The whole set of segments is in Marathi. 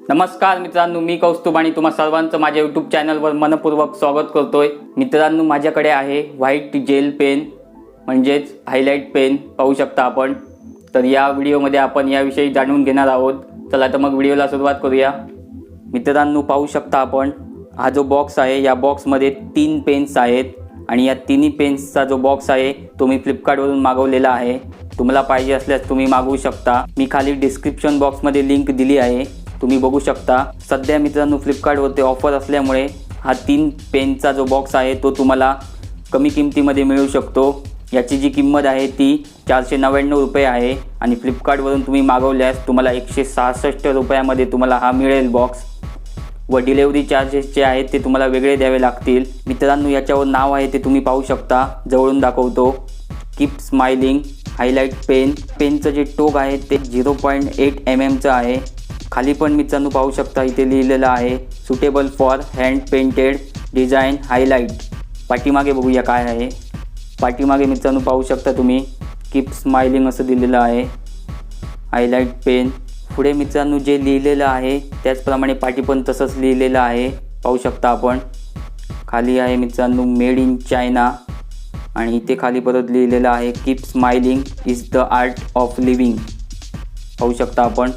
नमस्कार मित्रांनो, मी कौस्तुभ आणि तुम्हा सर्वांचं माझ्या यूट्यूब चॅनलवर मनपूर्वक स्वागत करतोय। मित्रांनो, माझ्याकडे आहे व्हाईट जेल पेन म्हणजेच हायलाइट पेन पाहू शकता आपण। तर या व्हिडिओमध्ये आपण याविषयी जाणून घेणार आहोत। चला तर मग व्हिडिओला सुरुवात करूया। मित्रांनो, पाहू शकता आपण हा जो बॉक्स आहे या बॉक्समध्ये 3 पेन्स आहेत आणि या तिन्ही पेन्सचा जो बॉक्स आहे तो मी फ्लिपकार्टवरून मागवलेला आहे। तुम्हाला पाहिजे असल्यास तुम्ही मागवू शकता। मी खाली डिस्क्रिप्शन बॉक्समध्ये लिंक दिली आहे, तुम्ही बघू शकता। सध्या मित्रांनो फ्लिपकार्टवरती ऑफर असल्यामुळे हा 3 पेनचा जो बॉक्स आहे तो तुम्हाला कमी किमतीमध्ये मिळू शकतो। याची जी किंमत आहे ती 499 रुपये आहे आणि फ्लिपकार्टवरून तुम्ही मागवल्यास तुम्हाला 166 रुपयामध्ये तुम्हाला हा मिळेल बॉक्स व डिलिव्हरी चार्जेस जे आहेत ते तुम्हाला वेगळे द्यावे लागतील। मित्रांनो, याच्यावर नाव आहे ते तुम्ही पाहू शकता, जवळून दाखवतो। Keep smiling highlight pen. पेनचं जे टोक आहे ते 0.8 mm चं आहे। खाली पण मित्रांनो पाहू शकता इथे लिहिलेलं आहे suitable for hand painted design highlight. पाठीमागे बघूया काय आहे। पाठीमागे मित्रांनो पाहू शकता तुम्ही कीप स्माइलिंग असं दिलेलं आहे हायलाइट पेन। पुढे मित्रांनो जे लिहिलेलं आहे त्याचप्रमाणे पाठी पण तसंच लिहिलेलं आहे, पाहू शकता आपण। खाली आहे मित्रांनो मेड इन चायना आणि इथे खाली परत लिहिलेलं आहे keep smiling is the art of living, पाहू शकता आपण।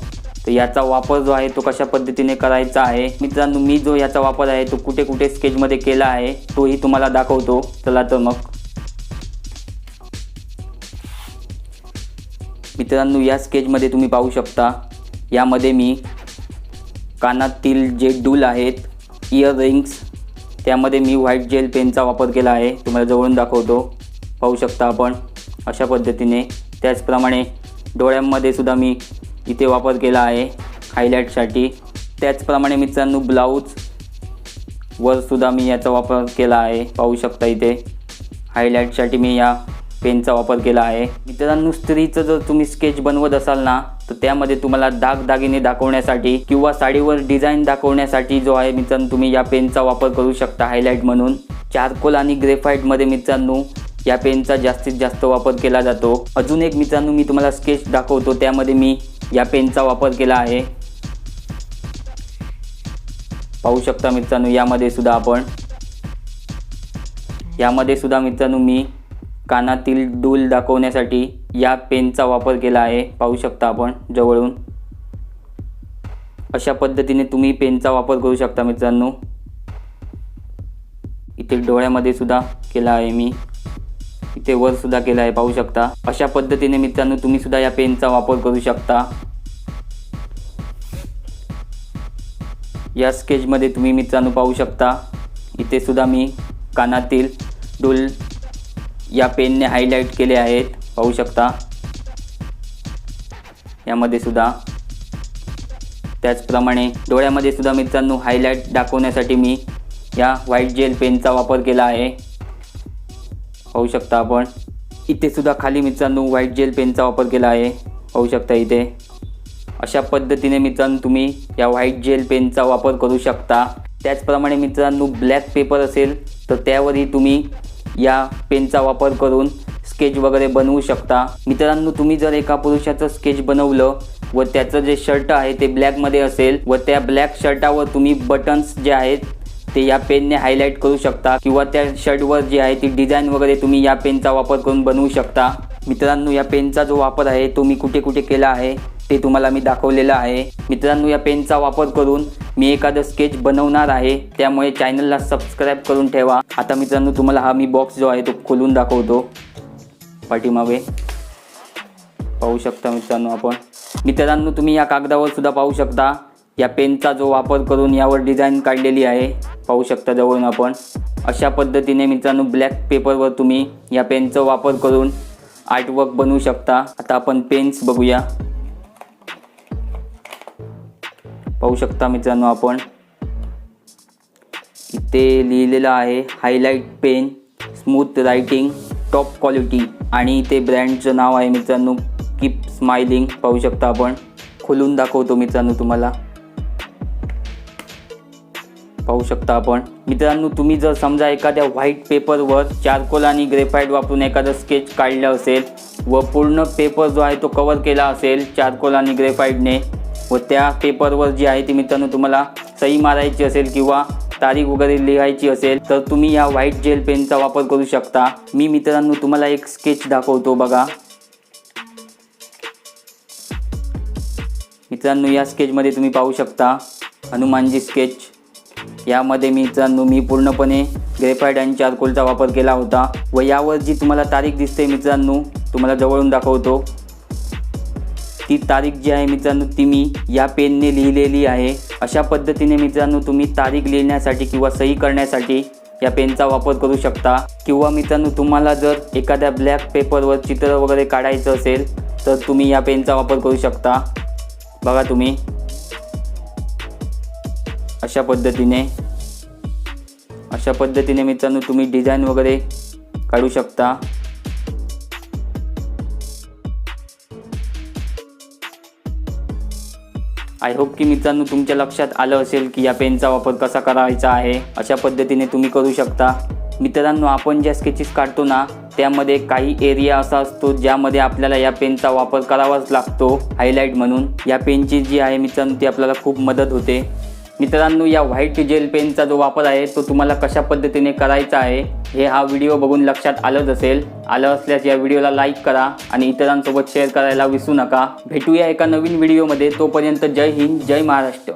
तर याचा वापर जो आहे तो कशा पद्धतीने करायचा आहे मित्रांनो, मी जो याचा वापर आहे तो कुठे कुठे स्केचमध्ये केला आहे तोही तुम्हाला दाखवतो। चला तर मग मित्रांनो, या स्केचमध्ये तुम्ही पाहू शकता यामध्ये मी कानातील जे डूल आहेत इयर रिंग्स त्यामध्ये मी व्हाईट जेल पेनचा वापर केला आहे, तुम्हाला जवळून दाखवतो, पाहू शकता आपण अशा पद्धतीने। त्याचप्रमाणे डोळ्यांमध्ये सुद्धा मी इथे वापर केला आहे हायलाइटसाठी। त्याचप्रमाणे मित्रांनो ब्लाऊज वर सुद्धा मी याचा वापर केला आहे, पाहू शकता इथे हायलाइटसाठी मी या पेनचा वापर केला आहे। मित्रांनो, स्त्रीचं जर तुम्ही स्केच बनवत असाल ना तर त्यामध्ये तुम्हाला दागदागिने दाखवण्यासाठी किंवा साडीवर डिझाईन दाखवण्यासाठी जो आहे मित्रांनो तुम्ही या पेनचा वापर करू शकता हायलाइट म्हणून। चारकोल आणि ग्रेफाईटमध्ये मित्रांनो या पेनचा जास्तीत जास्त वापर केला जातो। अजून एक मित्रांनो मी तुम्हाला स्केच दाखवतो, त्यामध्ये मी या पेनचा वापर केला आहे, पाहू शकता मित्रांनो। यामध्ये सुद्धा मित्रांनो मी कानातील डूल दाखवण्यासाठी या पेनचा वापर केला आहे, पाहू शकता आपण जवळून। अशा पद्धतीने तुम्ही पेनचा वापर करू शकता मित्रांनो। इथे डोळ्यामध्ये सुद्धा केला आहे मी, इथे वर सुद्धा केला आहे, पाहू शकता। अशा पद्धतीने मित्रांनो तुम्ही सुद्धा या पेनचा वापर करू शकता। या स्केचमध्ये तुम्ही मित्रांनो पाहू शकता इथे सुद्धा मी कानातील डूल या पेनने हायलाइट केले आहेत, पाहू शकता यामध्ये सुद्धा। त्याचप्रमाणे डोळ्यामध्ये सुद्धा मित्रांनो हायलाइट दाखवण्यासाठी मी या व्हाईट जेल पेनचा वापर केला आहे, पाहू शकता आपण। इथे सुद्धा खाली मित्रांनो व्हाईट जेल पेनचा वापर केला आहे, पाहू शकता इथे। अशा पद्धतीने मित्रांनो तुम्ही या व्हाईट जेल पेनचा वापर करू शकता। त्याचप्रमाणे मित्रांनो ब्लॅक पेपर असेल तर त्यावरही तुम्ही या पेनचा वापर करून स्केच वगैरे बनवू शकता। मित्रांनो, तुम्ही जर एका पुरुषाचं स्केच बनवलं व त्याचं जे शर्ट आहे ते ब्लॅकमध्ये असेल व त्या ब्लॅक शर्टावर तुम्ही बटन्स जे आहेत ते या पेनने हायलाइट करू शकता किंवा त्या शर्टवर जी आहे ती डिझाईन वगैरे तुम्ही या पेनचा वापर करून बनवू शकता। मित्रांनो, या पेनचा जो वापर आहे तो मी कुठे कुठे केला आहे ते तुम्हाला मी दाखवलेलं आहे। मित्रांनो, या पेनचा वापर करून मी एखादं स्केच बनवणार आहे, त्यामुळे चॅनलला सबस्क्राईब करून ठेवा। आता मित्रांनो तुम्हाला हा मी बॉक्स जो आहे तो खोलून दाखवतो। पाठीमागे पाहू शकता मित्रांनो आपण। मित्रांनो, तुम्ही या कागदावर सुद्धा पाहू शकता या पेनचा जो वापर करून यावर डिझाईन काढलेली आहे, पाहू शकता जवळून आपण। अशा पद्धतीने मित्रांनो ब्लॅक पेपरवर तुम्ही या पेनचा वापर करून आर्टवर्क बनवू शकता। आता आपण पेन्स बघूया, पाहू शकता मित्रांनो आपण। इथे लिहिलेलं आहे highlight pen smooth writing top quality आणि इथे ब्रँडचं नाव आहे मित्रांनो कीप स्माइलिंग, पाहू शकता आपण। खोलून दाखवतो मित्रांनो तुम्हाला, पाहू शकता आपण। मित्रांनो, तुम्ही जर समजा एखाद्या व्हाईट पेपरवर चारकोल आणि ग्रेफाईट वापरून एखादं स्केच काढलं असेल व पूर्ण पेपर जो आहे तो कव्हर केला असेल चारकोल आणि ग्रेफाईटने, व त्या पेपरवर जी आहे ती मित्रांनो तुम्हाला सही मारायची असेल किंवा तारीख वगैरे लिहायची असेल तर तुम्ही या व्हाईट जेल पेनचा वापर करू शकता। मी मित्रांनो तुम्हाला एक स्केच दाखवतो बघा। मित्रांनो या स्केचमध्ये तुम्ही पाहू शकता हनुमानजी स्केच। यामध्ये मित्रांनो मी पूर्णपणे ग्रेफाइट आणि चारकोलचा वापर केला होता व यावर जी तुम्हाला तारीख दिसते मित्रांनो तुम्हाला जवळून दाखवतो। ती तारीख जी आहे मित्रांनो ती मी या पेनने लिहिलेली आहे। अशा पद्धतीने मित्रांनो तुम्ही तारीख लिहिण्यासाठी किंवा सही करण्यासाठी या पेनचा वापर करू शकता। किंवा मित्रांनो तुम्हाला जर एखाद्या ब्लॅक पेपरवर चित्र वगैरे काढायचं असेल तर तुम्ही या पेनचा वापर करू शकता। बघा तुम्ही अशा पद्धतीने मित्रांनो तुम्ही डिझाईन वगैरे काढू शकता। आय होप की मित्रांनो तुमच्या लक्षात आलं असेल की या पेनचा वापर कसा करायचा आहे। अशा पद्धतीने तुम्ही करू शकता। मित्रांनो आपण ज्या स्केचेस काढतो ना त्यामध्ये काही एरिया असा असतो ज्यामध्ये आपल्याला या पेनचा वापर करावाच लागतो हायलाइट म्हणून। या पेनची जी आहे मित्रांनो ती आपल्याला खूप मदत होते। मित्रांनो या व्हाईट जेल पेनचा जो वापर आहे तो तुम्हाला कशा पद्धतीने करायचा आहे हे हा व्हिडिओ बघून लक्षात आलंच असेल। आलं असल्यास या व्हिडिओला लाईक करा आणि इतरांसोबत शेअर करायला विसरू नका। भेटूया एका नवीन व्हिडिओमध्ये। तोपर्यंत जय हिंद, जय महाराष्ट्र।